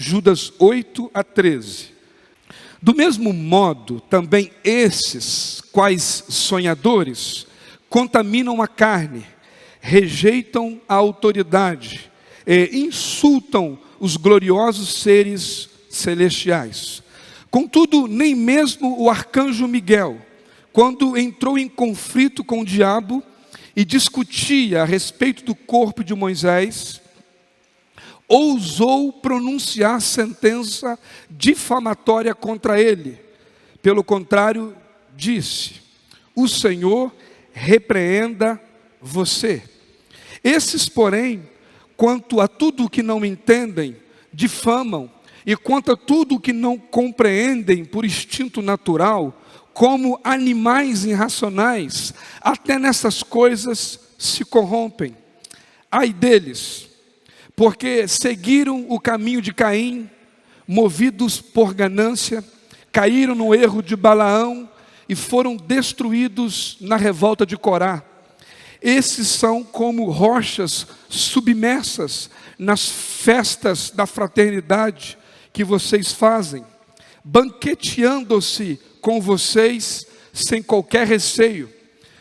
Judas 8-13. Do mesmo modo, também esses, quais sonhadores, contaminam a carne, rejeitam a autoridade e insultam os gloriosos seres celestiais. Contudo, nem mesmo o arcanjo Miguel, quando entrou em conflito com o diabo e discutia a respeito do corpo de Moisés, ousou pronunciar sentença difamatória contra ele. Pelo contrário, disse: o Senhor repreenda você. Esses, porém, quanto a tudo o que não entendem, difamam, e quanto a tudo o que não compreendem por instinto natural, como animais irracionais, até nessas coisas se corrompem. Ai deles, porque seguiram o caminho de Caim, movidos por ganância, caíram no erro de Balaão e foram destruídos na revolta de Corá. Esses são como rochas submersas nas festas da fraternidade que vocês fazem, banqueteando-se com vocês sem qualquer receio.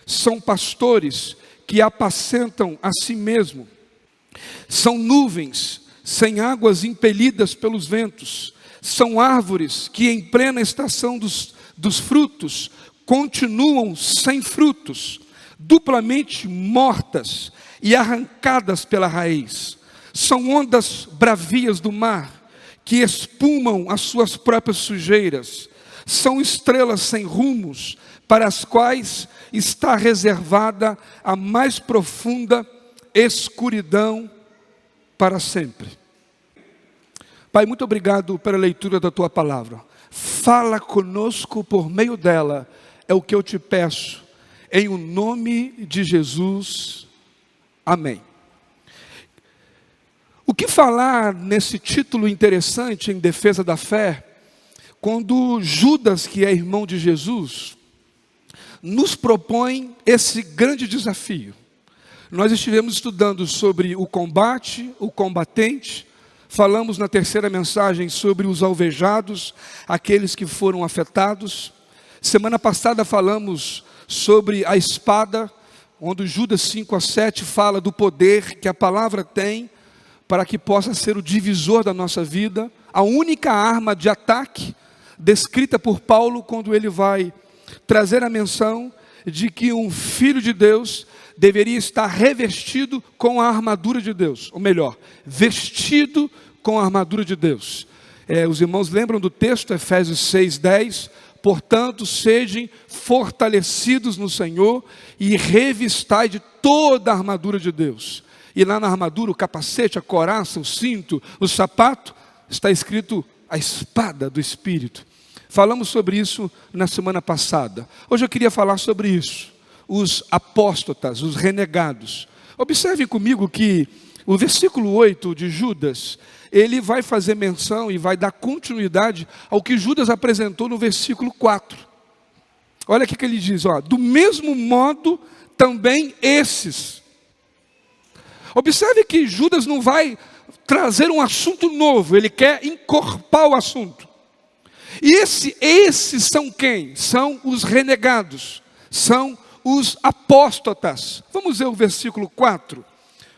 São pastores que apacentam a si mesmo. São nuvens sem águas impelidas pelos ventos. São árvores que em plena estação dos frutos continuam sem frutos, duplamente mortas e arrancadas pela raiz. São ondas bravias do mar que espumam as suas próprias sujeiras. São estrelas sem rumos, para as quais está reservada a mais profunda escuridão para sempre. Pai, muito obrigado pela leitura da Tua palavra. Fala conosco por meio dela, é o que eu te peço, em o nome de Jesus. Amém. O que falar nesse título interessante, em defesa da fé, quando Judas, que é irmão de Jesus, nos propõe esse grande desafio. Nós estivemos estudando sobre o combate, o combatente, falamos na terceira mensagem sobre os alvejados, aqueles que foram afetados. Semana passada falamos sobre a espada, onde Judas 5-7 fala do poder que a palavra tem para que possa ser o divisor da nossa vida, a única arma de ataque descrita por Paulo quando ele vai trazer a menção de que um filho de Deus deveria estar revestido com a armadura de Deus, ou melhor, vestido com a armadura de Deus. Os irmãos lembram do texto, Efésios 6:10, portanto, sejam fortalecidos no Senhor e revistai de toda a armadura de Deus. E lá na armadura, o capacete, a couraça, o cinto, o sapato, está escrito a espada do Espírito. Falamos sobre isso na semana passada. Hoje eu queria falar sobre isso. Os apóstatas, os renegados. Observe comigo que o versículo 8 de Judas, ele vai fazer menção e vai dar continuidade ao que Judas apresentou no versículo 4. Olha o que ele diz, do mesmo modo também esses. Observe que Judas não vai trazer um assunto novo, ele quer encorpar o assunto. E esses são quem? São os renegados, são os apóstatas. Vamos ver o versículo 4.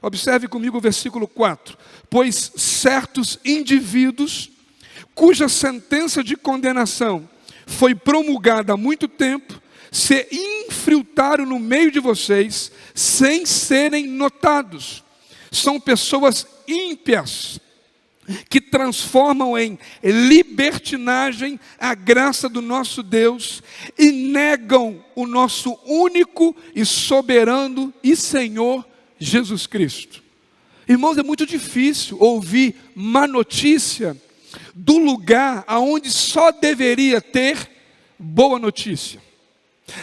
Observe comigo o versículo 4. Pois certos indivíduos, cuja sentença de condenação foi promulgada há muito tempo, se infiltraram no meio de vocês, sem serem notados. São pessoas ímpias, que transformam em libertinagem a graça do nosso Deus e negam o nosso único e soberano e Senhor Jesus Cristo. Irmãos, é muito difícil ouvir má notícia do lugar aonde só deveria ter boa notícia.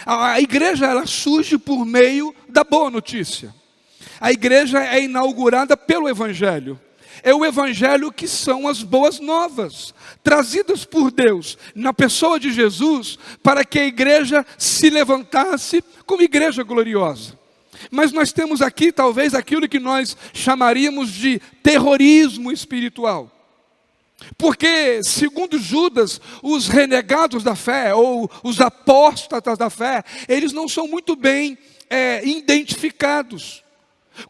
A igreja, ela surge por meio da boa notícia. A igreja é inaugurada pelo Evangelho. É o Evangelho que são as boas novas, trazidas por Deus, na pessoa de Jesus, para que a igreja se levantasse como igreja gloriosa. Mas nós temos aqui, talvez, aquilo que nós chamaríamos de terrorismo espiritual. Porque, segundo Judas, os renegados da fé, ou os apóstatas da fé, eles não são muito bem identificados.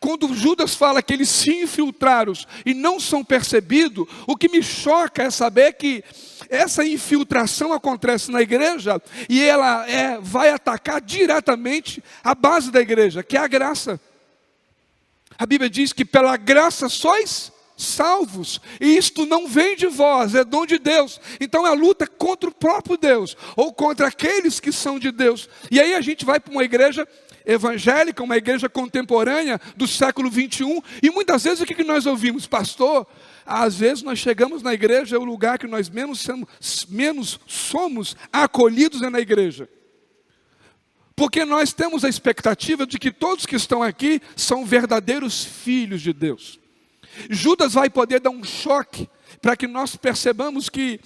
Quando Judas fala que eles se infiltraram e não são percebidos, o que me choca é saber que essa infiltração acontece na igreja e ela vai atacar diretamente a base da igreja, que é a graça. A Bíblia diz que pela graça sois salvos, e isto não vem de vós, é dom de Deus. Então é a luta contra o próprio Deus, ou contra aqueles que são de Deus. E aí a gente vai para uma igreja evangélica, uma igreja contemporânea do século 21, e muitas vezes o que nós ouvimos? Pastor, às vezes nós chegamos na igreja, é o lugar que nós menos somos acolhidos é na igreja. Porque nós temos a expectativa de que todos que estão aqui são verdadeiros filhos de Deus. Judas vai poder dar um choque para que nós percebamos que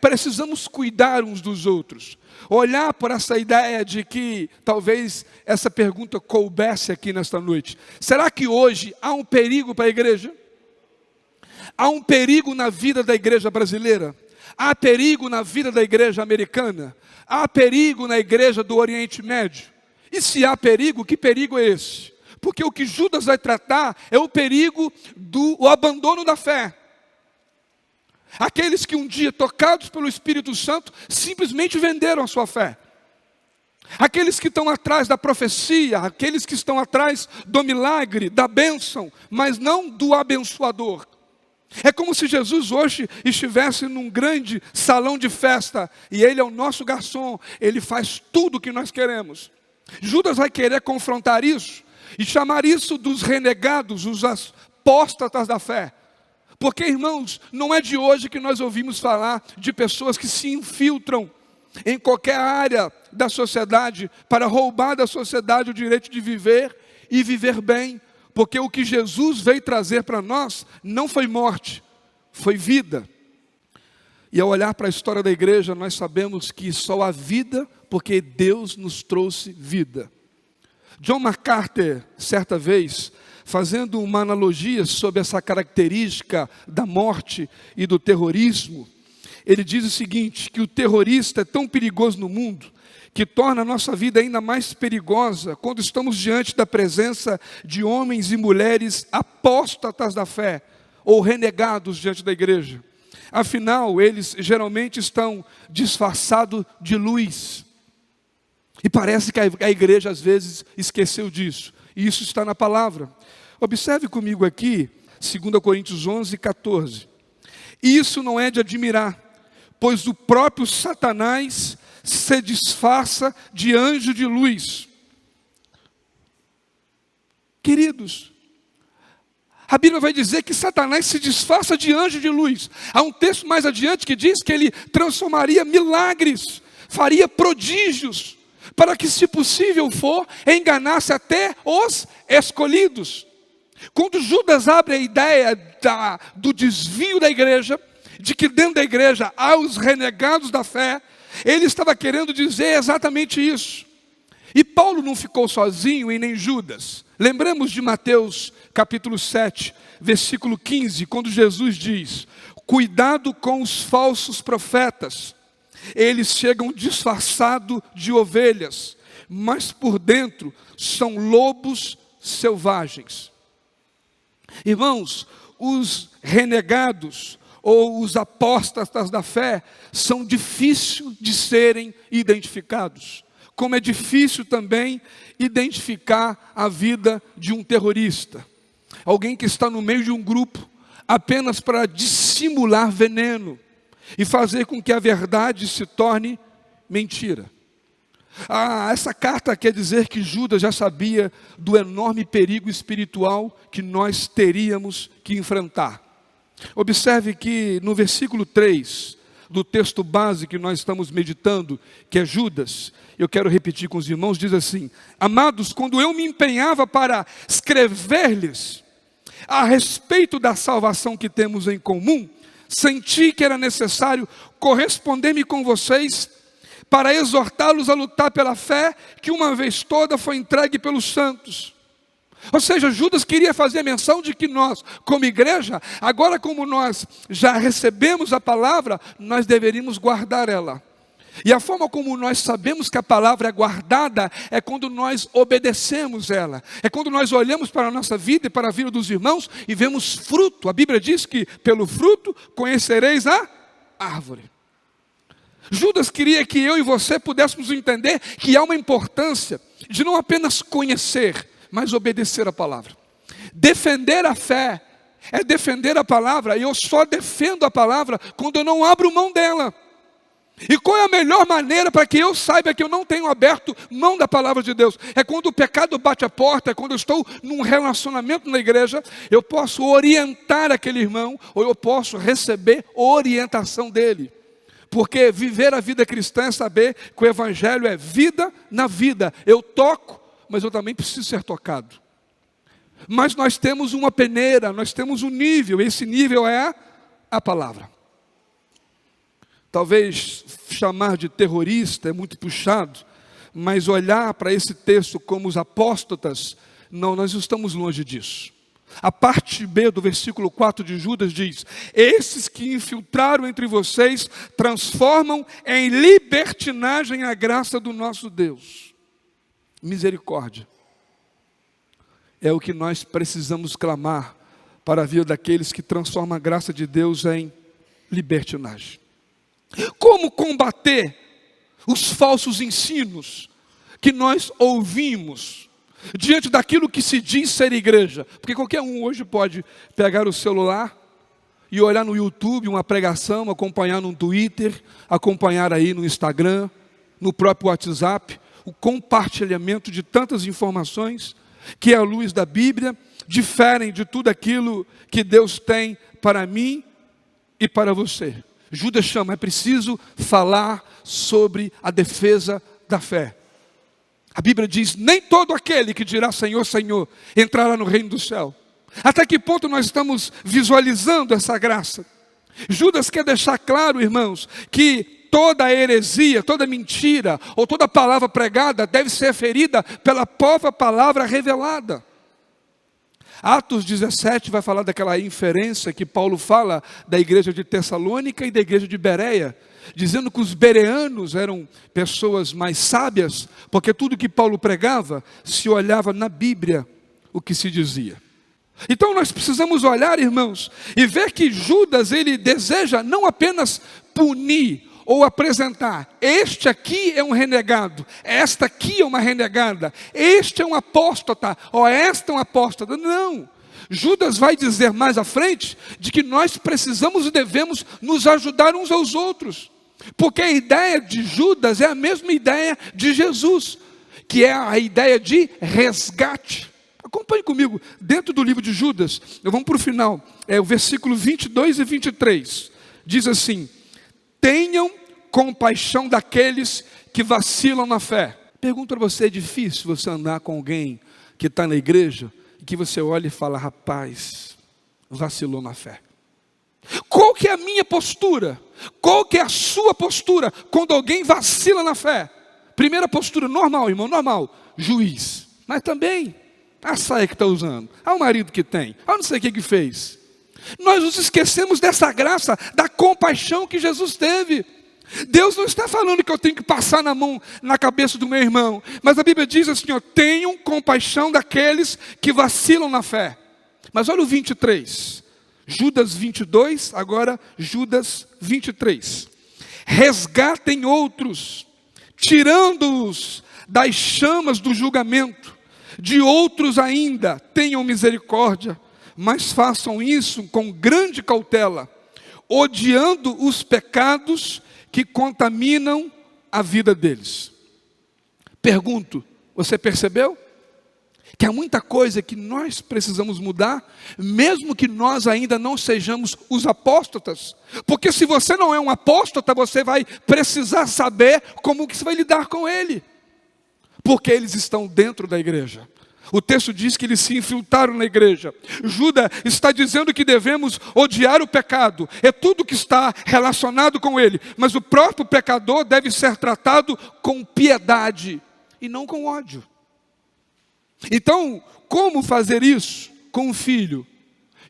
precisamos cuidar uns dos outros. Olhar por essa ideia de que talvez essa pergunta coubesse aqui nesta noite. Será que hoje há um perigo para a igreja? Há um perigo na vida da igreja brasileira? Há perigo na vida da igreja americana? Há perigo na igreja do Oriente Médio? E se há perigo, que perigo é esse? Porque o que Judas vai tratar é o perigo do abandono da fé. Aqueles que um dia, tocados pelo Espírito Santo, simplesmente venderam a sua fé. Aqueles que estão atrás da profecia, aqueles que estão atrás do milagre, da bênção, mas não do abençoador. É como se Jesus hoje estivesse num grande salão de festa, e Ele é o nosso garçom, Ele faz tudo o que nós queremos. Judas vai querer confrontar isso, e chamar isso dos renegados, os apóstatas da fé. Porque, irmãos, não é de hoje que nós ouvimos falar de pessoas que se infiltram em qualquer área da sociedade para roubar da sociedade o direito de viver e viver bem. Porque o que Jesus veio trazer para nós não foi morte, foi vida. E ao olhar para a história da igreja, nós sabemos que só há vida porque Deus nos trouxe vida. John MacArthur, certa vez, fazendo uma analogia sobre essa característica da morte e do terrorismo, ele diz o seguinte, que o terrorista é tão perigoso no mundo, que torna a nossa vida ainda mais perigosa quando estamos diante da presença de homens e mulheres apóstatas da fé, ou renegados diante da igreja. Afinal, eles geralmente estão disfarçados de luz. E parece que a igreja às vezes esqueceu disso. E isso está na palavra. Observe comigo aqui, 2 Coríntios 11, 14. Isso não é de admirar, pois o próprio Satanás se disfarça de anjo de luz. Queridos, a Bíblia vai dizer que Satanás se disfarça de anjo de luz. Há um texto mais adiante que diz que ele transformaria milagres, faria prodígios, para que, se possível for, enganasse até os escolhidos. Quando Judas abre a ideia do desvio da igreja, de que dentro da igreja há os renegados da fé, ele estava querendo dizer exatamente isso. E Paulo não ficou sozinho e nem Judas. Lembramos de Mateus capítulo 7, versículo 15, quando Jesus diz: cuidado com os falsos profetas. Eles chegam disfarçados de ovelhas, mas por dentro são lobos selvagens. Irmãos, os renegados ou os apóstatas da fé são difíceis de serem identificados. Como é difícil também identificar a vida de um terrorista. Alguém que está no meio de um grupo apenas para dissimular veneno e fazer com que a verdade se torne mentira. Essa carta quer dizer que Judas já sabia do enorme perigo espiritual que nós teríamos que enfrentar. Observe que no versículo 3 do texto base que nós estamos meditando, que é Judas, eu quero repetir com os irmãos, diz assim: amados, quando eu me empenhava para escrever-lhes a respeito da salvação que temos em comum, senti que era necessário corresponder-me com vocês para exortá-los a lutar pela fé que uma vez toda foi entregue pelos santos. Ou seja, Judas queria fazer menção de que nós, como igreja, agora como nós já recebemos a palavra, nós deveríamos guardar ela. E a forma como nós sabemos que a palavra é guardada é quando nós obedecemos ela. É quando nós olhamos para a nossa vida e para a vida dos irmãos e vemos fruto. A Bíblia diz que pelo fruto conhecereis a árvore. Judas queria que eu e você pudéssemos entender que há uma importância de não apenas conhecer, mas obedecer a palavra. Defender a fé é defender a palavra, e eu só defendo a palavra quando eu não abro mão dela. E qual é a melhor maneira para que eu saiba que eu não tenho aberto mão da palavra de Deus? É quando o pecado bate a porta, é quando eu estou num relacionamento na igreja, eu posso orientar aquele irmão, ou eu posso receber orientação dele. Porque viver a vida cristã é saber que o evangelho é vida na vida. Eu toco, mas eu também preciso ser tocado. Mas nós temos uma peneira, nós temos um nível, esse nível é a palavra. Talvez chamar de terrorista é muito puxado, mas olhar para esse texto como os apóstatas, não, nós estamos longe disso. A parte B do versículo 4 de Judas diz: esses que infiltraram entre vocês transformam em libertinagem a graça do nosso Deus. Misericórdia. É o que nós precisamos clamar para a vida daqueles que transformam a graça de Deus em libertinagem. Como combater os falsos ensinos que nós ouvimos diante daquilo que se diz ser igreja? Porque qualquer um hoje pode pegar o celular e olhar no YouTube uma pregação, acompanhar no Twitter, acompanhar aí no Instagram, no próprio WhatsApp, o compartilhamento de tantas informações que, à luz da Bíblia, diferem de tudo aquilo que Deus tem para mim e para você. Judas chama, é preciso falar sobre a defesa da fé. A Bíblia diz, nem todo aquele que dirá Senhor, Senhor, entrará no reino do céu. Até que ponto nós estamos visualizando essa graça? Judas quer deixar claro, irmãos, que toda heresia, toda mentira, ou toda palavra pregada deve ser ferida pela própria palavra revelada. Atos 17 vai falar daquela inferência que Paulo fala da igreja de Tessalônica e da igreja de Bereia, dizendo que os bereanos eram pessoas mais sábias, porque tudo que Paulo pregava se olhava na Bíblia o que se dizia. Então nós precisamos olhar, irmãos, e ver que Judas, ele deseja não apenas punir ou apresentar, este aqui é um renegado, esta aqui é uma renegada, este é um apóstata, ou esta é um apóstata. Não, Judas vai dizer mais à frente, de que nós precisamos e devemos nos ajudar uns aos outros, porque a ideia de Judas é a mesma ideia de Jesus, que é a ideia de resgate. Acompanhe comigo, dentro do livro de Judas, vamos para o final, o versículo 22 e 23, diz assim: tenham compaixão daqueles que vacilam na fé. Pergunto para você, é difícil você andar com alguém que está na igreja, e que você olha e fala, rapaz, vacilou na fé. Qual que é a minha postura? Qual que é a sua postura quando alguém vacila na fé? Primeira postura, normal, irmão, normal, juiz. Mas também, a saia que está usando, o marido que tem, não sei o que fez. Nós nos esquecemos dessa graça, da compaixão que Jesus teve. Deus não está falando que eu tenho que passar na mão, na cabeça do meu irmão, mas a Bíblia diz assim, tenham compaixão daqueles que vacilam na fé. Mas olha o 23, Judas 22, agora Judas 23. Resgatem outros, tirando-os das chamas do julgamento, de outros ainda tenham misericórdia, mas façam isso com grande cautela, odiando os pecados que contaminam a vida deles. Pergunto, você percebeu? Que há muita coisa que nós precisamos mudar, mesmo que nós ainda não sejamos os apóstatas. Porque se você não é um apóstata, você vai precisar saber como que você vai lidar com ele. Porque eles estão dentro da igreja. O texto diz que eles se infiltraram na igreja. Judas está dizendo que devemos odiar o pecado. É tudo que está relacionado com ele. Mas o próprio pecador deve ser tratado com piedade e não com ódio. Então, como fazer isso com um filho?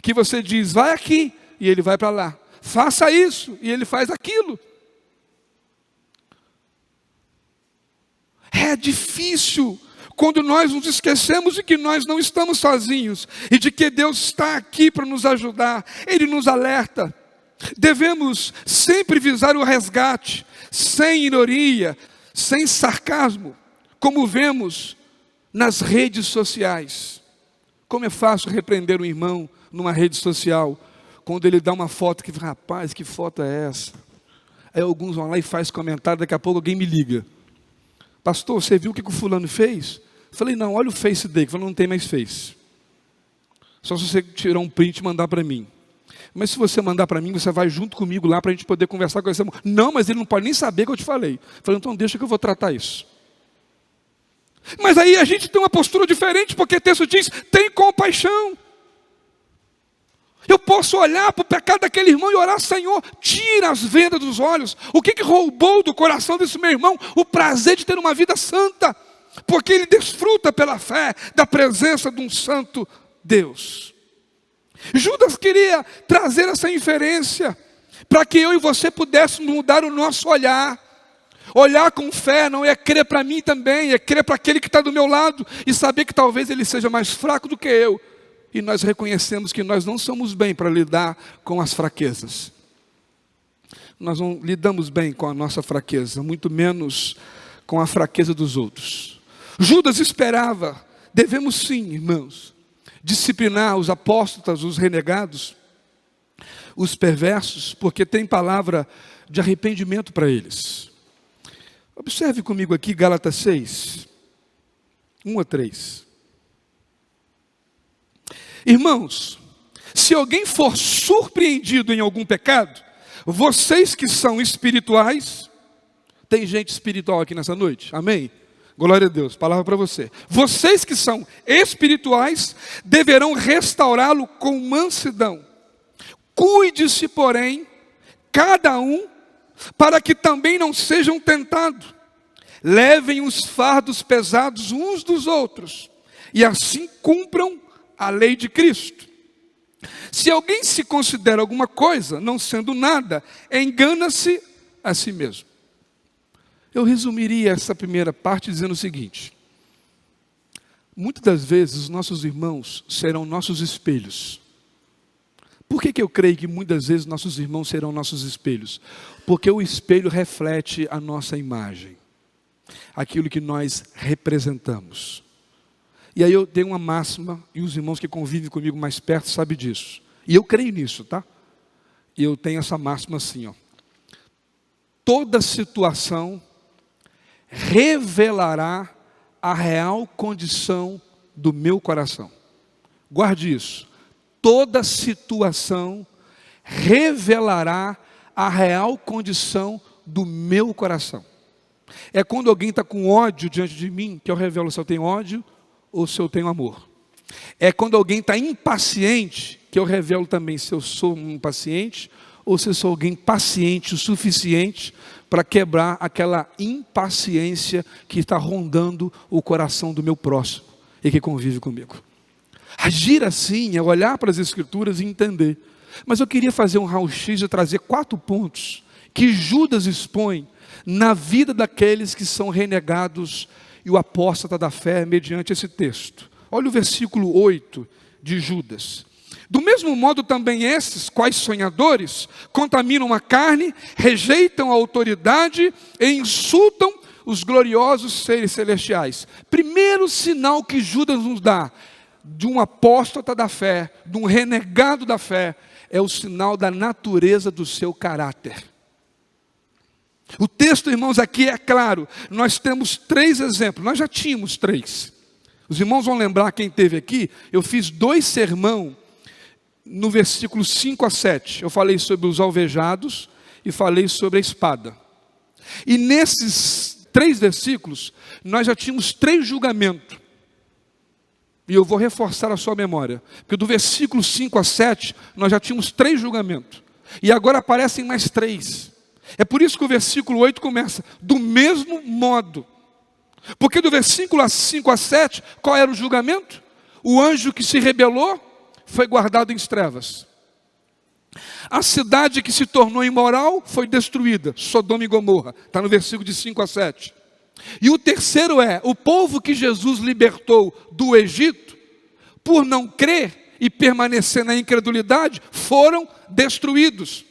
Que você diz, vai aqui, e ele vai para lá. Faça isso, e ele faz aquilo. É difícil quando nós nos esquecemos de que nós não estamos sozinhos e de que Deus está aqui para nos ajudar. Ele nos alerta. Devemos sempre visar o resgate, sem ironia, sem sarcasmo, como vemos nas redes sociais. Como é fácil repreender um irmão numa rede social, quando ele dá uma foto que, rapaz, que foto é essa? Aí alguns vão lá e fazem comentário, daqui a pouco alguém me liga. Pastor, você viu o que o fulano fez? Eu falei, não, olha o Face dele. Ele falou, não tem mais Face. Só se você tirar um print e mandar para mim. Mas se você mandar para mim, você vai junto comigo lá para a gente poder conversar com esse irmão. Não, mas ele não pode nem saber que eu te falei. Eu falei, então deixa que eu vou tratar isso. Mas aí a gente tem uma postura diferente, porque o texto diz, tem compaixão. Eu posso olhar para o pecado daquele irmão e orar, Senhor, tira as vendas dos olhos. O que roubou do coração desse meu irmão? O prazer de ter uma vida santa. Porque ele desfruta pela fé da presença de um santo Deus. Judas queria trazer essa inferência para que eu e você pudéssemos mudar o nosso olhar. Olhar com fé não é crer para mim também, é crer para aquele que está do meu lado e saber que talvez ele seja mais fraco do que eu. E nós reconhecemos que nós não somos bem para lidar com as fraquezas. Nós não lidamos bem com a nossa fraqueza, muito menos com a fraqueza dos outros. Judas esperava, devemos sim, irmãos, disciplinar os apóstatas, os renegados, os perversos, porque tem palavra de arrependimento para eles. Observe comigo aqui Gálatas 6, 1-3. Irmãos, se alguém for surpreendido em algum pecado, vocês que são espirituais, tem gente espiritual aqui nessa noite, amém? Glória a Deus, palavra para você. Vocês que são espirituais, deverão restaurá-lo com mansidão. Cuide-se, porém, cada um, para que também não sejam tentados. Levem os fardos pesados uns dos outros, e assim cumpram a lei de Cristo. Se alguém se considera alguma coisa, não sendo nada, engana-se a si mesmo. Eu resumiria essa primeira parte dizendo o seguinte: muitas das vezes os nossos irmãos serão nossos espelhos. Por que eu creio que muitas vezes nossos irmãos serão nossos espelhos? Porque o espelho reflete a nossa imagem, aquilo que nós representamos. E aí eu tenho uma máxima, e os irmãos que convivem comigo mais perto sabem disso. E eu creio nisso, tá? E eu tenho essa máxima assim, ó. Toda situação revelará a real condição do meu coração. Guarde isso. Toda situação revelará a real condição do meu coração. É quando alguém está com ódio diante de mim, que eu revelo se eu tenho ódio ou se eu tenho amor. É quando alguém está impaciente, que eu revelo também se eu sou um impaciente ou se eu sou alguém paciente o suficiente para quebrar aquela impaciência que está rondando o coração do meu próximo e que convive comigo. Agir assim é olhar para as Escrituras e entender. Mas eu queria fazer um raio-x e trazer 4 pontos que Judas expõe na vida daqueles que são renegados e o apóstata da fé mediante esse texto. Olha o versículo 8 de Judas. Do mesmo modo também esses, quais sonhadores, contaminam a carne, rejeitam a autoridade e insultam os gloriosos seres celestiais. Primeiro sinal que Judas nos dá de um apóstata da fé, de um renegado da fé, é o sinal da natureza do seu caráter. O texto, irmãos, aqui é claro. Nós temos 3 exemplos. Nós já tínhamos 3. Os irmãos vão lembrar, quem esteve aqui, eu fiz 2 sermão no versículo 5-7. Eu falei sobre os alvejados e falei sobre a espada. E nesses 3 versículos, nós já tínhamos 3 julgamentos. E eu vou reforçar a sua memória. Porque do versículo 5-7, nós já tínhamos 3 julgamentos. E agora aparecem mais 3. É por isso que o versículo 8 começa, do mesmo modo. Porque do versículo 5 a 7, qual era o julgamento? O anjo que se rebelou foi guardado em trevas. A cidade que se tornou imoral foi destruída, Sodoma e Gomorra. Está no versículo de 5 a 7. E o terceiro é, o povo que Jesus libertou do Egito, por não crer e permanecer na incredulidade, foram destruídos.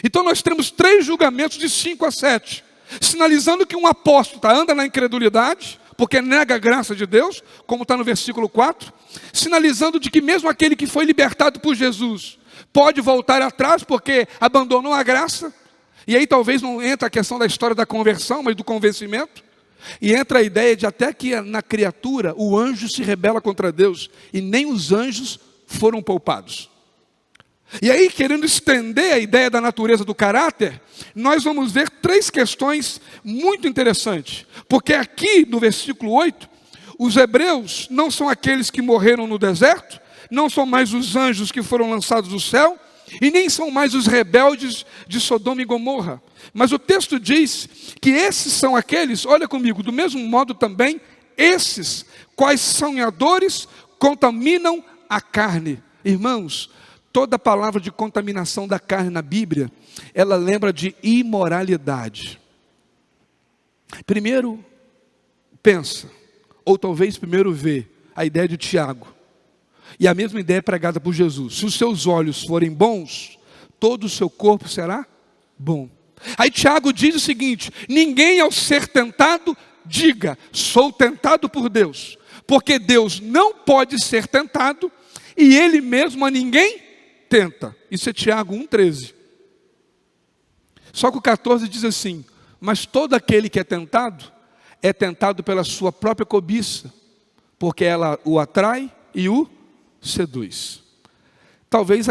Então nós temos 3 julgamentos de 5 a 7, sinalizando que um apóstolo anda na incredulidade, porque nega a graça de Deus, como está no versículo 4, sinalizando de que mesmo aquele que foi libertado por Jesus, pode voltar atrás porque abandonou a graça. E aí talvez não entra a questão da história da conversão, mas do convencimento. E entra a ideia de até que na criatura o anjo se rebela contra Deus, e nem os anjos foram poupados. E aí, querendo estender a ideia da natureza do caráter, nós vamos ver 3 questões muito interessantes. Porque aqui no versículo 8, os hebreus não são aqueles que morreram no deserto, não são mais os anjos que foram lançados do céu, e nem são mais os rebeldes de Sodoma e Gomorra. Mas o texto diz que esses são aqueles, olha comigo, do mesmo modo também, esses, quais sonhadores, contaminam a carne. Irmãos, toda palavra de contaminação da carne na Bíblia, ela lembra de imoralidade. Primeiro, pensa, ou talvez primeiro vê, a ideia de Tiago. E a mesma ideia é pregada por Jesus. Se os seus olhos forem bons, todo o seu corpo será bom. Aí Tiago diz o seguinte: ninguém ao ser tentado, diga, sou tentado por Deus. Porque Deus não pode ser tentado, e Ele mesmo a ninguém tenta. Isso é Tiago 1,13. Só que o 14 diz assim: mas todo aquele que é tentado pela sua própria cobiça, porque ela o atrai e o seduz. Talvez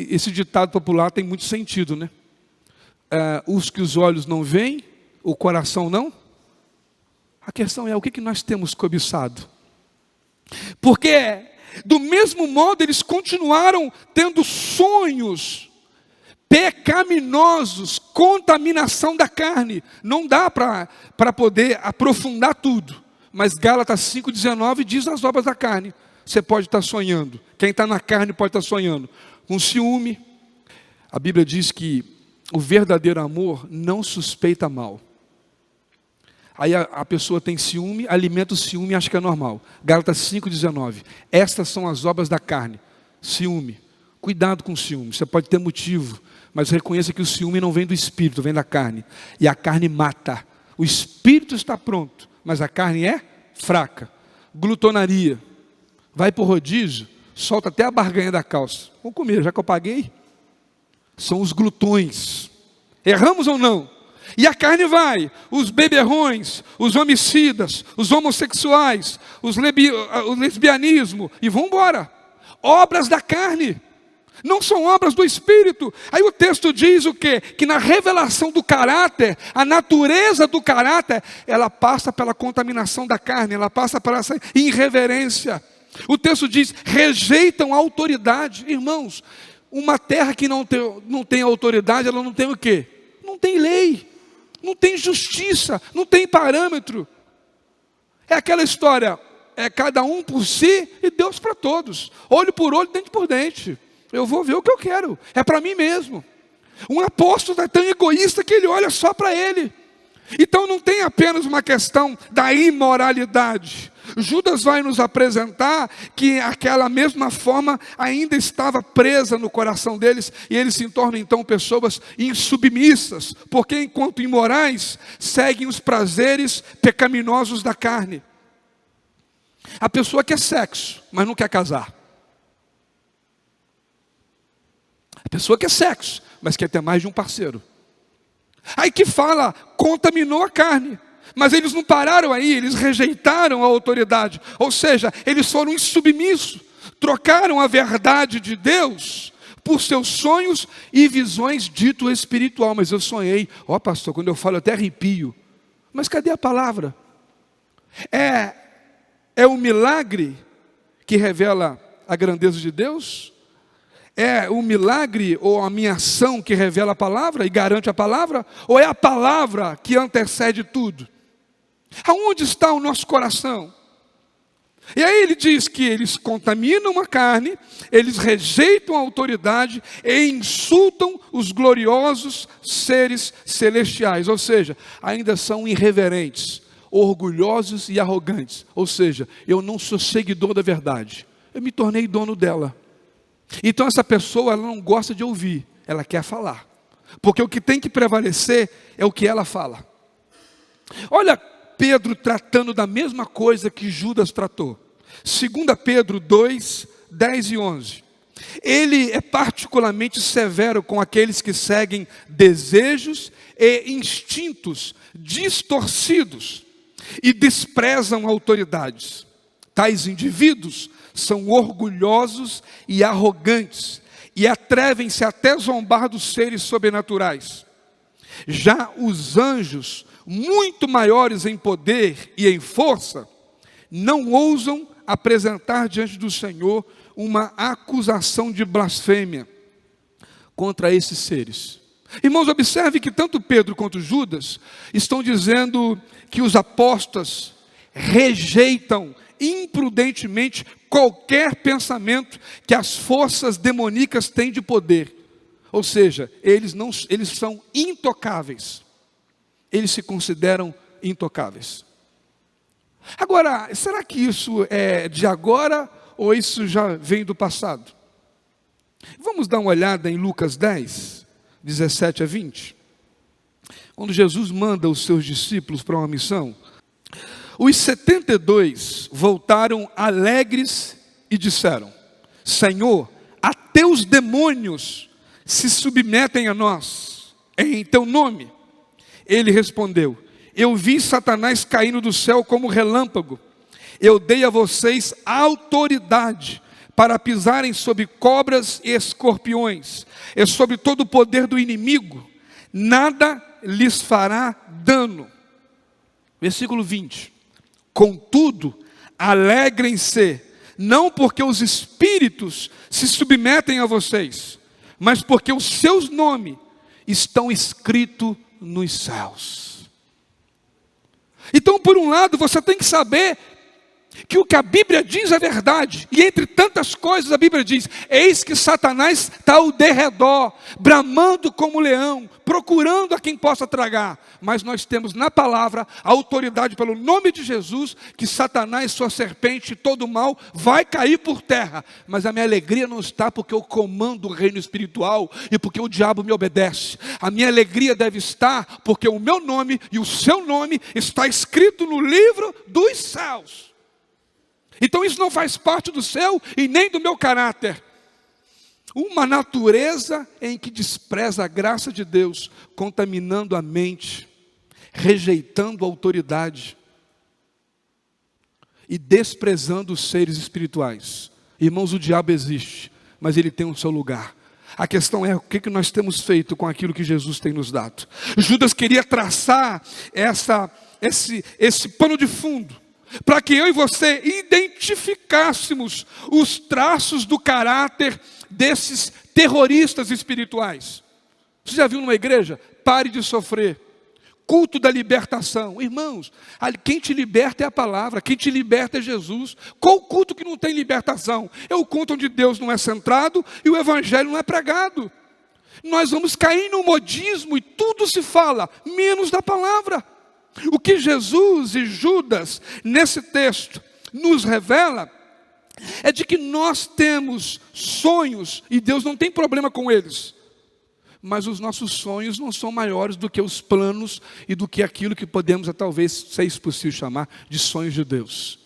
esse ditado popular tem muito sentido, né? Os que os olhos não veem, o coração não. A questão é, o que nós temos cobiçado? Porque do mesmo modo eles continuaram tendo sonhos pecaminosos, contaminação da carne. Não dá para poder aprofundar tudo, mas Gálatas 5,19 diz as obras da carne. Você pode estar sonhando, quem está na carne pode estar sonhando com ciúme. A Bíblia diz que o verdadeiro amor não suspeita mal. Aí a pessoa tem ciúme, alimenta o ciúme e acha que é normal. Gálatas 5,19. Estas são as obras da carne. Ciúme. Cuidado com o ciúme. Você pode ter motivo, mas reconheça que o ciúme não vem do espírito, vem da carne. E a carne mata. O espírito está pronto, mas a carne é fraca. Glutonaria. Vai para o rodízio, solta até a barganha da calça. Vamos comer, já que eu paguei. São os glutões. Erramos ou não? E a carne vai, os beberrões, os homicidas, os homossexuais, o lesbianismo, e vão embora. Obras da carne, não são obras do Espírito. Aí o texto diz o quê? Que na revelação do caráter, a natureza do caráter, ela passa pela contaminação da carne, ela passa por essa irreverência. O texto diz, rejeitam a autoridade. Irmãos, uma terra que não tem autoridade, ela não tem o quê? Não tem lei, não tem justiça, não tem parâmetro. É aquela história, é cada um por si e Deus para todos. Olho por olho, dente por dente. Eu vou ver o que eu quero, é para mim mesmo. Um apóstolo é tão egoísta que ele olha só para ele. Então não tem apenas uma questão da imoralidade. Judas vai nos apresentar que aquela mesma forma ainda estava presa no coração deles, e eles se tornam então pessoas insubmissas, porque enquanto imorais, seguem os prazeres pecaminosos da carne. A pessoa quer sexo, mas não quer casar. A pessoa quer sexo, mas quer ter mais de um parceiro. Aí que fala, contaminou a carne. Mas eles não pararam aí, eles rejeitaram a autoridade. Ou seja, eles foram insubmissos. Trocaram a verdade de Deus por seus sonhos e visões dito espiritual. Mas eu sonhei, pastor, quando eu falo eu até arrepio. Mas cadê a palavra? É o milagre que revela a grandeza de Deus? É o milagre ou a minha ação que revela a palavra e garante a palavra? Ou é a palavra que antecede tudo? Aonde está o nosso coração? E aí ele diz que eles contaminam a carne, eles rejeitam a autoridade e insultam os gloriosos seres celestiais. Ou seja, ainda são irreverentes, orgulhosos e arrogantes. Ou seja, eu não sou seguidor da verdade, eu me tornei dono dela. Então essa pessoa, ela não gosta de ouvir, ela quer falar. Porque o que tem que prevalecer é o que ela fala. Olha Pedro tratando da mesma coisa que Judas tratou. 2 Pedro 2, 10 e 11. Ele é particularmente severo com aqueles que seguem desejos e instintos distorcidos e desprezam autoridades. Tais indivíduos são orgulhosos e arrogantes e atrevem-se até zombar dos seres sobrenaturais. Já os anjos, muito maiores em poder e em força, não ousam apresentar diante do Senhor uma acusação de blasfêmia contra esses seres. Irmãos, observe que tanto Pedro quanto Judas estão dizendo que os apóstolos rejeitam imprudentemente qualquer pensamento que as forças demoníacas têm de poder. Ou seja, eles são intocáveis. Eles se consideram intocáveis. Agora, será que isso é de agora ou isso já vem do passado? Vamos dar uma olhada em Lucas 10, 17 a 20. Quando Jesus manda os seus discípulos para uma missão, os 72 voltaram alegres e disseram: Senhor, até os demônios se submetem a nós, em teu nome. Ele respondeu: eu vi Satanás caindo do céu como relâmpago. Eu dei a vocês autoridade para pisarem sobre cobras e escorpiões, e sobre todo o poder do inimigo. Nada lhes fará dano. Versículo 20. Contudo, alegrem-se, não porque os espíritos se submetem a vocês, mas porque os seus nomes estão escritos nos céus. Então, por um lado, você tem que saber que o que a Bíblia diz é verdade. E entre tantas coisas a Bíblia diz: eis que Satanás está ao derredor, bramando como leão, procurando a quem possa tragar. Mas nós temos na palavra a autoridade pelo nome de Jesus, que Satanás, sua serpente, todo mal vai cair por terra. Mas a minha alegria não está porque eu comando o reino espiritual e porque o diabo me obedece. A minha alegria deve estar porque o meu nome e o seu nome está escrito no livro dos céus. Então isso não faz parte do céu e nem do meu caráter. Uma natureza em que despreza a graça de Deus, contaminando a mente, rejeitando a autoridade e desprezando os seres espirituais. Irmãos, o diabo existe, mas ele tem o seu lugar. A questão é o que nós temos feito com aquilo que Jesus tem nos dado. Judas queria traçar esse pano de fundo, para que eu e você identificássemos os traços do caráter desses terroristas espirituais. Você já viu numa igreja? Pare de sofrer. Culto da libertação. Irmãos, quem te liberta é a palavra, quem te liberta é Jesus. Qual culto que não tem libertação? É o culto onde Deus não é centrado e o evangelho não é pregado. Nós vamos cair no modismo e tudo se fala, menos da palavra. O que Jesus e Judas, nesse texto, nos revela, é de que nós temos sonhos, e Deus não tem problema com eles, mas os nossos sonhos não são maiores do que os planos e do que aquilo que podemos, talvez, se é possível chamar de sonhos de Deus.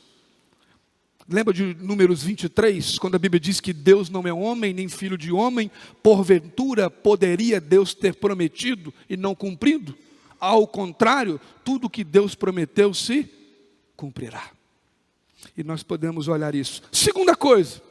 Lembra de Números 23, quando a Bíblia diz que Deus não é homem, nem filho de homem, porventura poderia Deus ter prometido e não cumprido? Ao contrário, tudo que Deus prometeu se cumprirá. E nós podemos olhar isso. Segunda coisa,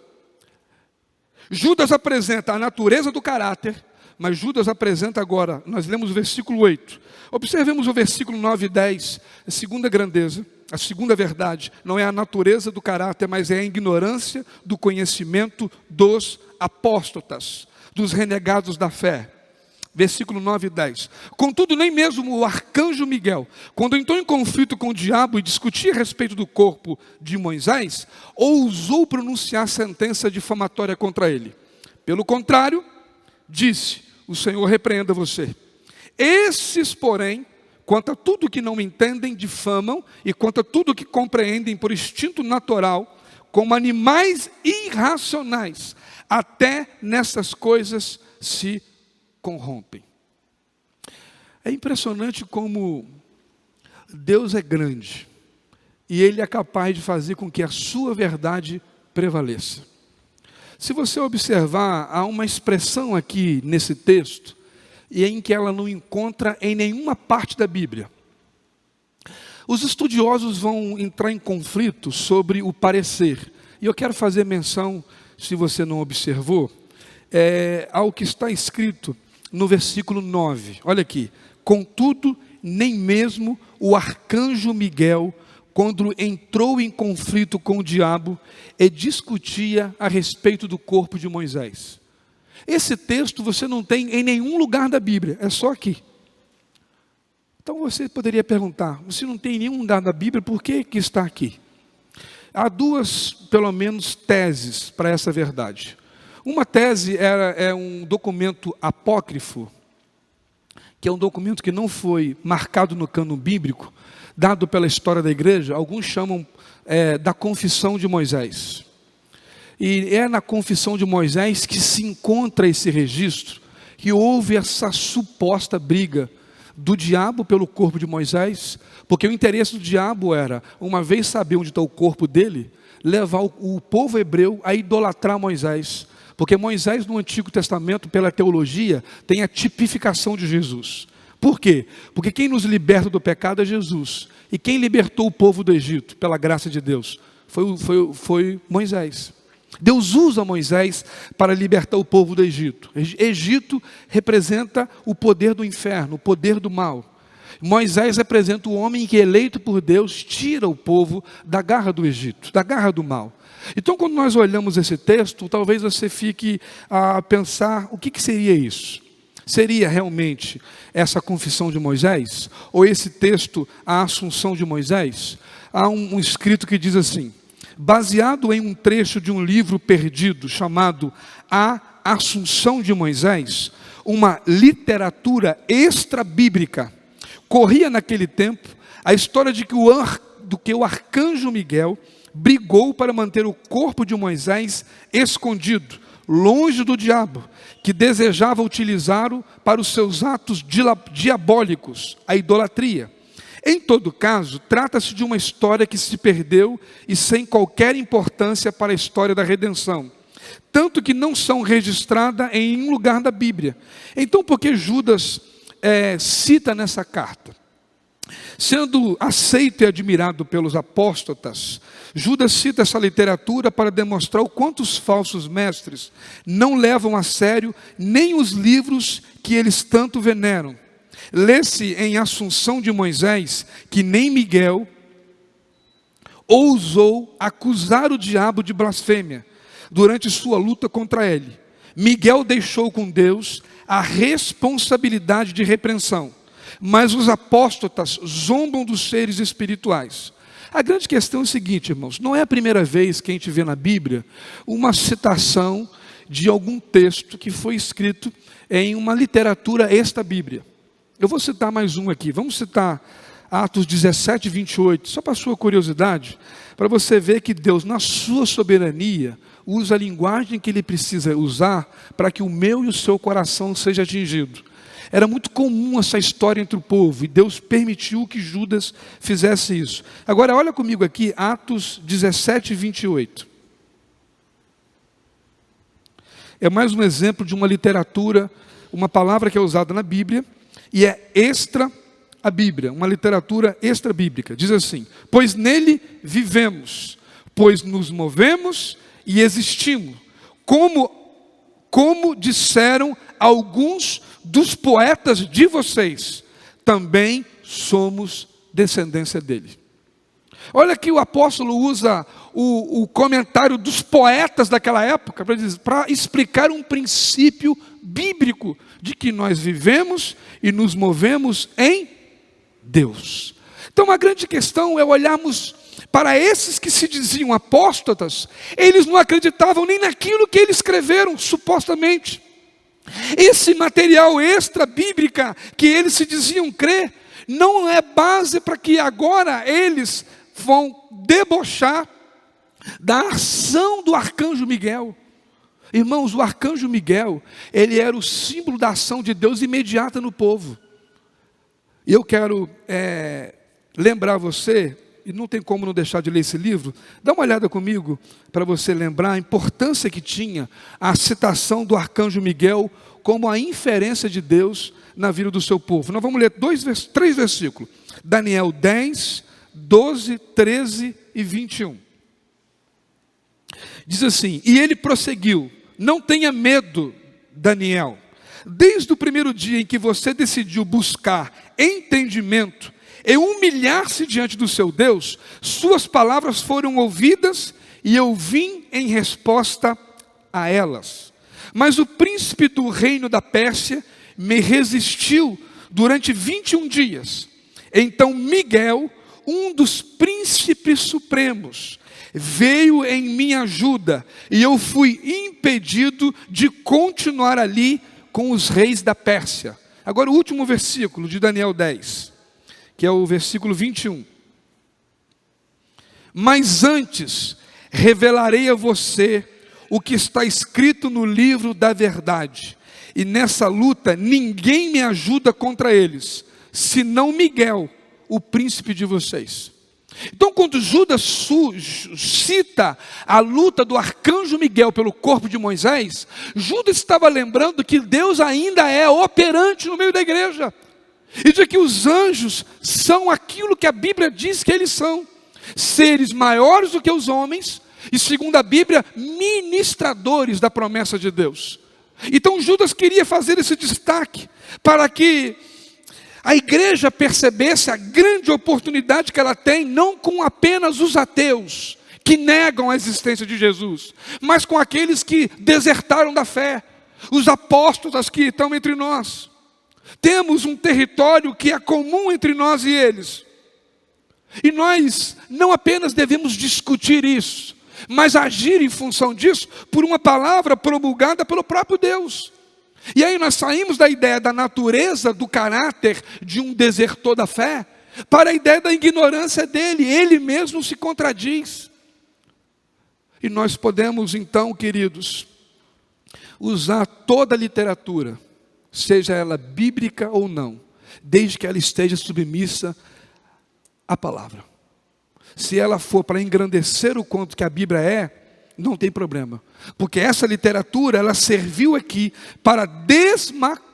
Judas apresenta a natureza do caráter, mas Judas apresenta agora, nós lemos o versículo 8. Observemos o versículo 9 e 10, a segunda grandeza, a segunda verdade, não é a natureza do caráter, mas é a ignorância do conhecimento dos apóstatas, dos renegados da fé. Versículo 9 e 10. Contudo, nem mesmo o arcanjo Miguel, quando entrou em conflito com o diabo e discutia a respeito do corpo de Moisés, ousou pronunciar sentença difamatória contra ele. Pelo contrário, disse: o Senhor repreenda você. Esses, porém, quanto a tudo que não entendem, difamam, e quanto a tudo que compreendem por instinto natural, como animais irracionais, até nessas coisas se corrompem. É impressionante como Deus é grande e Ele é capaz de fazer com que a sua verdade prevaleça. Se você observar, há uma expressão aqui nesse texto e em que ela não encontra em nenhuma parte da Bíblia. Os estudiosos vão entrar em conflito sobre o parecer, e eu quero fazer menção, se você não observou, ao que está escrito no versículo 9, olha aqui: contudo, nem mesmo o arcanjo Miguel, quando entrou em conflito com o diabo e discutia a respeito do corpo de Moisés. Esse texto você não tem em nenhum lugar da Bíblia, é só aqui. Então você poderia perguntar, se não tem em nenhum lugar da Bíblia, por que está aqui? Há duas, pelo menos, teses para essa verdade. Uma tese é um documento apócrifo, que é um documento que não foi marcado no cânon bíblico, dado pela história da igreja. Alguns chamam da Confissão de Moisés. E é na Confissão de Moisés que se encontra esse registro, que houve essa suposta briga do diabo pelo corpo de Moisés, porque o interesse do diabo era, uma vez saber onde está o corpo dele, levar o povo hebreu a idolatrar Moisés. Porque Moisés no Antigo Testamento, pela teologia, tem a tipificação de Jesus. Por quê? Porque quem nos liberta do pecado é Jesus. E quem libertou o povo do Egito, pela graça de Deus, foi Moisés. Deus usa Moisés para libertar o povo do Egito. Egito representa o poder do inferno, o poder do mal. Moisés representa o homem que, eleito por Deus, tira o povo da garra do Egito, da garra do mal. Então, quando nós olhamos esse texto, talvez você fique a pensar, o que seria isso? Seria realmente essa confissão de Moisés? Ou esse texto, a assunção de Moisés? Há um escrito que diz assim: baseado em um trecho de um livro perdido chamado A Assunção de Moisés, uma literatura extra-bíblica, corria naquele tempo a história de que o arcanjo Miguel brigou para manter o corpo de Moisés escondido, longe do diabo, que desejava utilizá-lo para os seus atos diabólicos, a idolatria. Em todo caso, trata-se de uma história que se perdeu e sem qualquer importância para a história da redenção, tanto que não são registradas em nenhum lugar da Bíblia. Então, por que Judas cita nessa carta? Sendo aceito e admirado pelos apóstatas, Judas cita essa literatura para demonstrar o quanto os falsos mestres não levam a sério nem os livros que eles tanto veneram. Lê-se em Assunção de Moisés que nem Miguel ousou acusar o diabo de blasfêmia durante sua luta contra ele. Miguel deixou com Deus a responsabilidade de repreensão, mas os apóstatas zombam dos seres espirituais. A grande questão é o seguinte, irmãos: não é a primeira vez que a gente vê na Bíblia uma citação de algum texto que foi escrito em uma literatura extra-bíblia. Eu vou citar mais um aqui. Vamos citar Atos 17, 28, só para sua curiosidade, para você ver que Deus, na sua soberania, usa a linguagem que Ele precisa usar para que o meu e o seu coração seja atingido. Era muito comum essa história entre o povo, e Deus permitiu que Judas fizesse isso. Agora olha comigo aqui, Atos 17, 28. É mais um exemplo de uma literatura, uma palavra que é usada na Bíblia, e é extra a Bíblia, uma literatura extra-bíblica. Diz assim: pois nele vivemos, pois nos movemos e existimos, como disseram alguns dos poetas de vocês, também somos descendência dele. Olha que o apóstolo usa o comentário dos poetas daquela época para explicar um princípio bíblico de que nós vivemos e nos movemos em Deus. Então a grande questão é olharmos para esses que se diziam apóstatas. Eles não acreditavam nem naquilo que eles escreveram, supostamente. Esse material extra bíblica que eles se diziam crer, não é base para que agora eles vão debochar da ação do arcanjo Miguel. Irmãos, o arcanjo Miguel, ele era o símbolo da ação de Deus imediata no povo. E eu quero lembrar você, e não tem como não deixar de ler esse livro, dá uma olhada comigo, para você lembrar a importância que tinha a citação do arcanjo Miguel, como a inferência de Deus na vida do seu povo. Nós vamos ler 3 versículos, Daniel 10, 12, 13 e 21. Diz assim: e ele prosseguiu: não tenha medo, Daniel. Desde o primeiro dia em que você decidiu buscar entendimento e humilhar-se diante do seu Deus, suas palavras foram ouvidas e eu vim em resposta a elas. Mas o príncipe do reino da Pérsia me resistiu durante 21 dias. Então Miguel, um dos príncipes supremos, veio em minha ajuda, e eu fui impedido de continuar ali com os reis da Pérsia. Agora o último versículo de Daniel 10, que é o versículo 21. Mas antes revelarei a você o que está escrito no livro da verdade, e nessa luta ninguém me ajuda contra eles, senão Miguel, o príncipe de vocês. Então, quando Judas cita a luta do arcanjo Miguel pelo corpo de Moisés, Judas estava lembrando que Deus ainda é operante no meio da igreja, e de que os anjos são aquilo que a Bíblia diz que eles são, seres maiores do que os homens, e segundo a Bíblia, ministradores da promessa de Deus. Então Judas queria fazer esse destaque, para que a igreja percebesse a grande oportunidade que ela tem, não com apenas os ateus, que negam a existência de Jesus, mas com aqueles que desertaram da fé, os apóstolos que estão entre nós. Temos um território que é comum entre nós e eles, e nós não apenas devemos discutir isso, mas agir em função disso, por uma palavra promulgada pelo próprio Deus. E aí nós saímos da ideia da natureza, do caráter de um desertor da fé, para a ideia da ignorância dele. Ele mesmo se contradiz. E nós podemos então, queridos, usar toda a literatura, seja ela bíblica ou não, desde que ela esteja submissa à palavra. Se ela for para engrandecer o quanto que a Bíblia é, não tem problema, porque essa literatura, ela serviu aqui para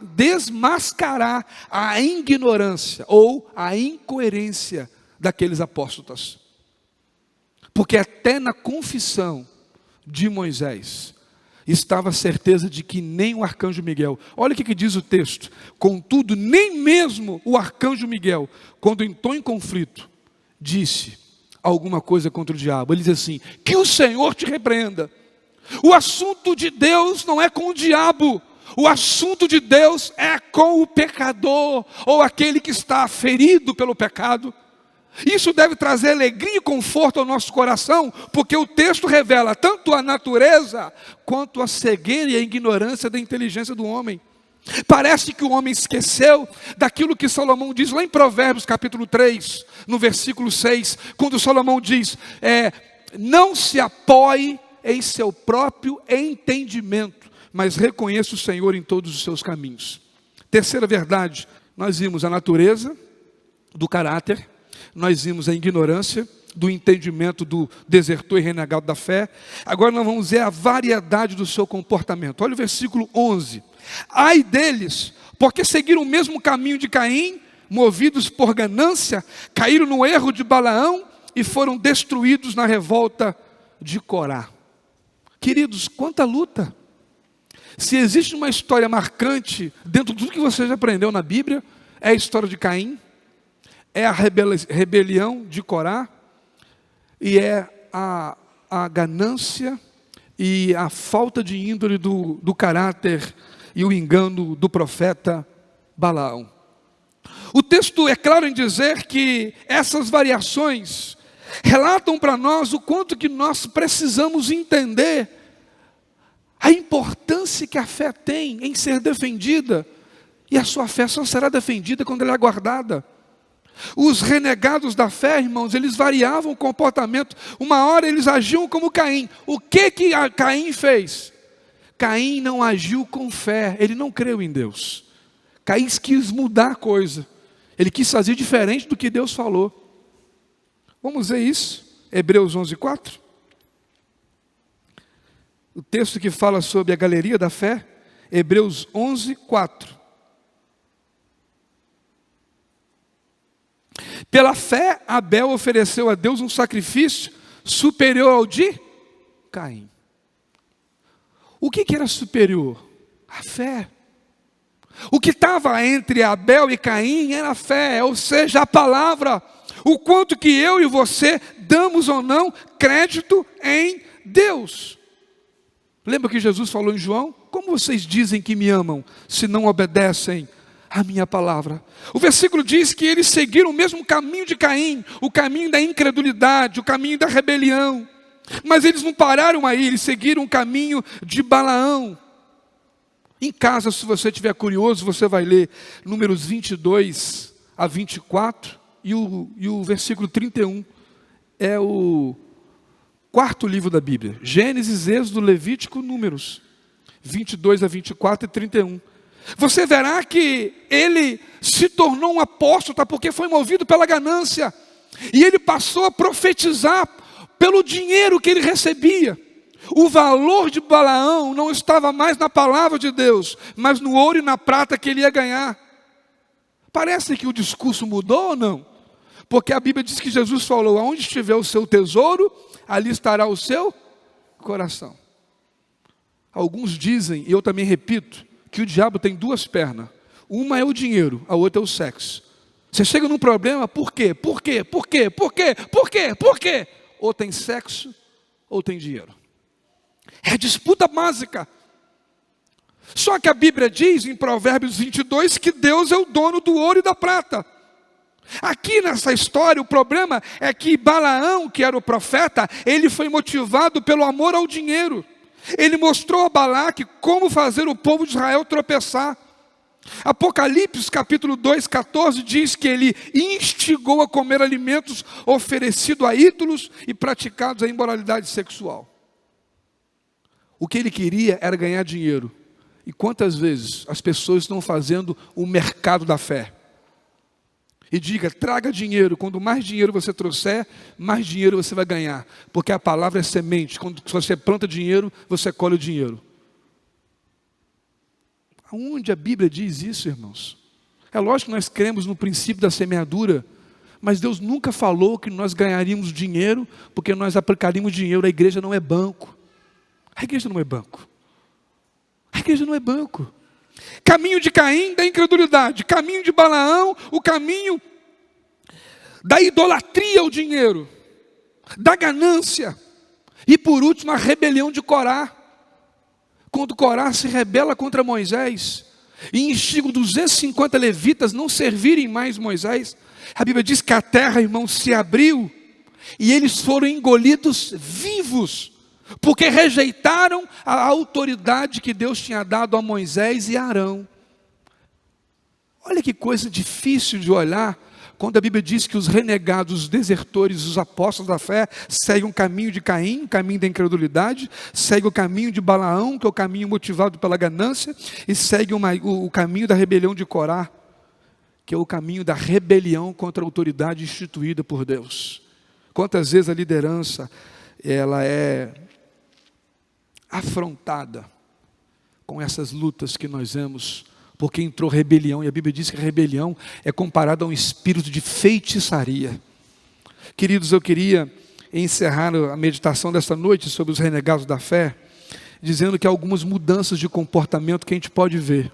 desmascarar a ignorância ou a incoerência daqueles apóstolos. Porque até na confissão de Moisés estava a certeza de que nem o arcanjo Miguel, olha o que diz o texto: contudo, nem mesmo o arcanjo Miguel, quando entrou em conflito, disse alguma coisa contra o diabo. Ele diz assim: que o Senhor te repreenda. O assunto de Deus não é com o diabo, o assunto de Deus é com o pecador, ou aquele que está ferido pelo pecado. Isso deve trazer alegria e conforto ao nosso coração, porque o texto revela tanto a natureza, quanto a cegueira e a ignorância da inteligência do homem. Parece que o homem esqueceu daquilo que Salomão diz lá em Provérbios capítulo 3, no versículo 6, quando Salomão diz, não se apoie em seu próprio entendimento, mas reconheça o Senhor em todos os seus caminhos. Terceira verdade, nós vimos a natureza do caráter, nós vimos a ignorância do entendimento do desertor e renegado da fé. Agora nós vamos ver a variedade do seu comportamento. Olha o versículo 11. Ai deles, porque seguiram o mesmo caminho de Caim, movidos por ganância, caíram no erro de Balaão e foram destruídos na revolta de Corá. Queridos, quanta luta! Se existe uma história marcante dentro de tudo que você já aprendeu na Bíblia, é a história de Caim, é a rebelião de Corá, e é a ganância e a falta de índole do caráter e o engano do profeta Balaão. O texto é claro em dizer que essas variações relatam para nós o quanto que nós precisamos entender a importância que a fé tem em ser defendida, e a sua fé só será defendida quando ela é guardada. Os renegados da fé, irmãos, eles variavam o comportamento. Uma hora eles agiam como Caim. O que Caim fez? Caim não agiu com fé, ele não creu em Deus. Caim quis mudar a coisa, ele quis fazer diferente do que Deus falou. Vamos ver isso, Hebreus 11:4. O texto que fala sobre a galeria da fé, Hebreus 11:4. Pela fé, Abel ofereceu a Deus um sacrifício superior ao de Caim. O que era superior? A fé. O que estava entre Abel e Caim era a fé, ou seja, a palavra. O quanto que eu e você damos ou não crédito em Deus. Lembra que Jesus falou em João? Como vocês dizem que me amam, se não obedecem a minha palavra? O versículo diz que eles seguiram o mesmo caminho de Caim, o caminho da incredulidade, o caminho da rebelião. Mas eles não pararam aí, eles seguiram o caminho de Balaão. Em casa, se você estiver curioso, você vai ler Números 22 a 24 e o versículo 31 é o quarto livro da Bíblia. Gênesis, Êxodo, Levítico, Números 22 a 24 e 31. Você verá que ele se tornou um apóstata porque foi movido pela ganância. E ele passou a profetizar pelo dinheiro que ele recebia. O valor de Balaão não estava mais na palavra de Deus, mas no ouro e na prata que ele ia ganhar. Parece que o discurso mudou ou não? Porque a Bíblia diz que Jesus falou: aonde estiver o seu tesouro, ali estará o seu coração. Alguns dizem, e eu também repito, que o diabo tem duas pernas. Uma é o dinheiro, a outra é o sexo. Você chega num problema, por quê? Por quê? Por quê? Por quê? Por quê? Por quê? Ou tem sexo, ou tem dinheiro. É disputa básica. Só que a Bíblia diz em Provérbios 22 que Deus é o dono do ouro e da prata. Aqui nessa história o problema é que Balaão, que era o profeta, ele foi motivado pelo amor ao dinheiro. Ele mostrou a Balaque como fazer o povo de Israel tropeçar. Apocalipse capítulo 2, 14 diz que ele instigou a comer alimentos oferecidos a ídolos e praticados a imoralidade sexual. O que ele queria era ganhar dinheiro. E quantas vezes as pessoas estão fazendo o mercado da fé? E diga, traga dinheiro. Quando mais dinheiro você trouxer, mais dinheiro você vai ganhar. Porque a palavra é semente. Quando você planta dinheiro, você colhe o dinheiro. Aonde a Bíblia diz isso, irmãos? É lógico que nós cremos no princípio da semeadura, mas Deus nunca falou que nós ganharíamos dinheiro porque nós aplicaríamos dinheiro. A igreja não é banco. A igreja não é banco. A igreja não é banco. Caminho de Caim, da incredulidade. Caminho de Balaão, o caminho da idolatria ao dinheiro, da ganância. E por último, a rebelião de Corá. Quando Corá se rebela contra Moisés e instiga 250 levitas não servirem mais Moisés, a Bíblia diz que a terra, irmão, se abriu e eles foram engolidos vivos, porque rejeitaram a autoridade que Deus tinha dado a Moisés e a Arão. Olha que coisa difícil de olhar, quando a Bíblia diz que os renegados, os desertores, os apóstolos da fé, seguem o caminho de Caim, o caminho da incredulidade, seguem o caminho de Balaão, que é o caminho motivado pela ganância, e seguem o caminho da rebelião de Corá, que é o caminho da rebelião contra a autoridade instituída por Deus. Quantas vezes a liderança, ela é afrontada com essas lutas que nós vemos, porque entrou rebelião, e a Bíblia diz que a rebelião é comparada a um espírito de feitiçaria. Queridos, eu queria encerrar a meditação desta noite sobre os renegados da fé, dizendo que há algumas mudanças de comportamento que a gente pode ver.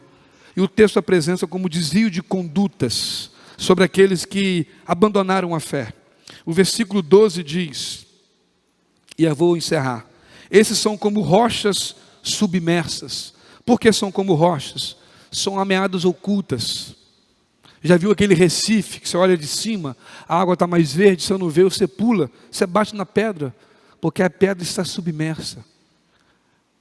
E o texto apresenta como desvio de condutas sobre aqueles que abandonaram a fé. O versículo 12 diz: E eu vou encerrar. Esses são como rochas submersas. Por que são como rochas? São ameaças ocultas. Já viu aquele Recife, que você olha de cima, a água está mais verde, você não vê, você pula, você bate na pedra, porque a pedra está submersa.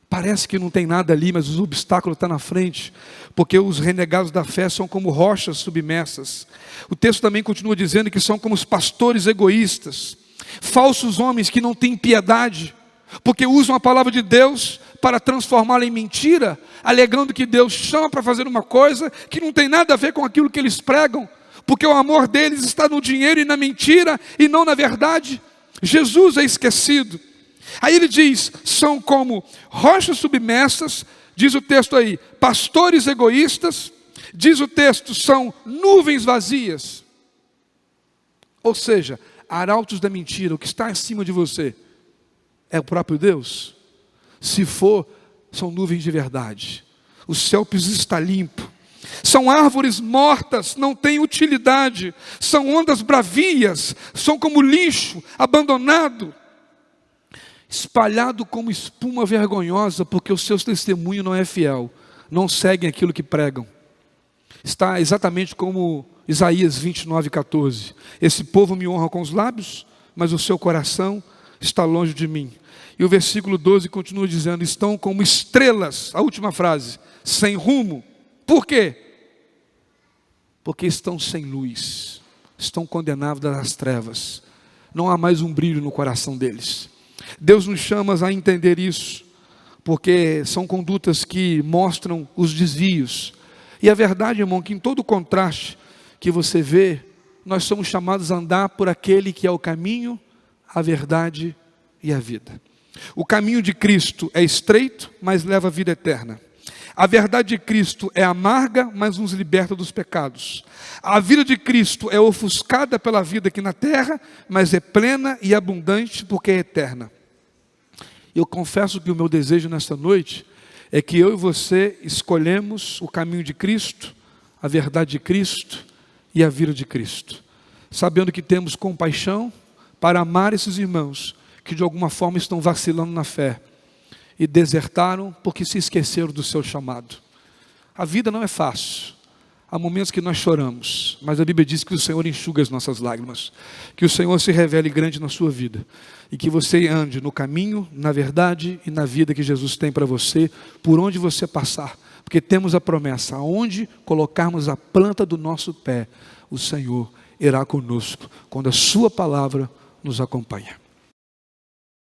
Parece que não tem nada ali, mas os obstáculos estão na frente, porque os renegados da fé são como rochas submersas. O texto também continua dizendo que são como os pastores egoístas, falsos homens que não têm piedade, porque usam a palavra de Deus para transformá-la em mentira, alegando que Deus chama para fazer uma coisa que não tem nada a ver com aquilo que eles pregam, porque o amor deles está no dinheiro e na mentira, e não na verdade. Jesus é esquecido. Aí ele diz, são como rochas submersas, diz o texto aí, pastores egoístas, diz o texto, são nuvens vazias. Ou seja, arautos da mentira, o que está acima de você é o próprio Deus? Se for, são nuvens de verdade. O céu está limpo. São árvores mortas, não têm utilidade. São ondas bravias, são como lixo abandonado, espalhado como espuma vergonhosa, porque o seu testemunho não é fiel, não seguem aquilo que pregam. Está exatamente como Isaías 29:14. Esse povo me honra com os lábios, mas o seu coração está longe de mim. E o versículo 12 continua dizendo, estão como estrelas, a última frase, sem rumo. Por quê? Porque estão sem luz, estão condenados às trevas, não há mais um brilho no coração deles. Deus nos chama a entender isso, porque são condutas que mostram os desvios. E a verdade, irmão, que em todo contraste que você vê, nós somos chamados a andar por aquele que é o caminho, a verdade e a vida. O caminho de Cristo é estreito, mas leva à vida eterna. A verdade de Cristo é amarga, mas nos liberta dos pecados. A vida de Cristo é ofuscada pela vida aqui na terra, mas é plena e abundante porque é eterna. Eu confesso que o meu desejo nesta noite é que eu e você escolhemos o caminho de Cristo, a verdade de Cristo e a vida de Cristo, sabendo que temos compaixão para amar esses irmãos que de alguma forma estão vacilando na fé e desertaram porque se esqueceram do seu chamado. A vida não é fácil, há momentos que nós choramos, mas a Bíblia diz que o Senhor enxuga as nossas lágrimas, que o Senhor se revele grande na sua vida, e que você ande no caminho, na verdade e na vida que Jesus tem para você, por onde você passar, porque temos a promessa, aonde colocarmos a planta do nosso pé, o Senhor irá conosco, quando a sua palavra nos acompanha.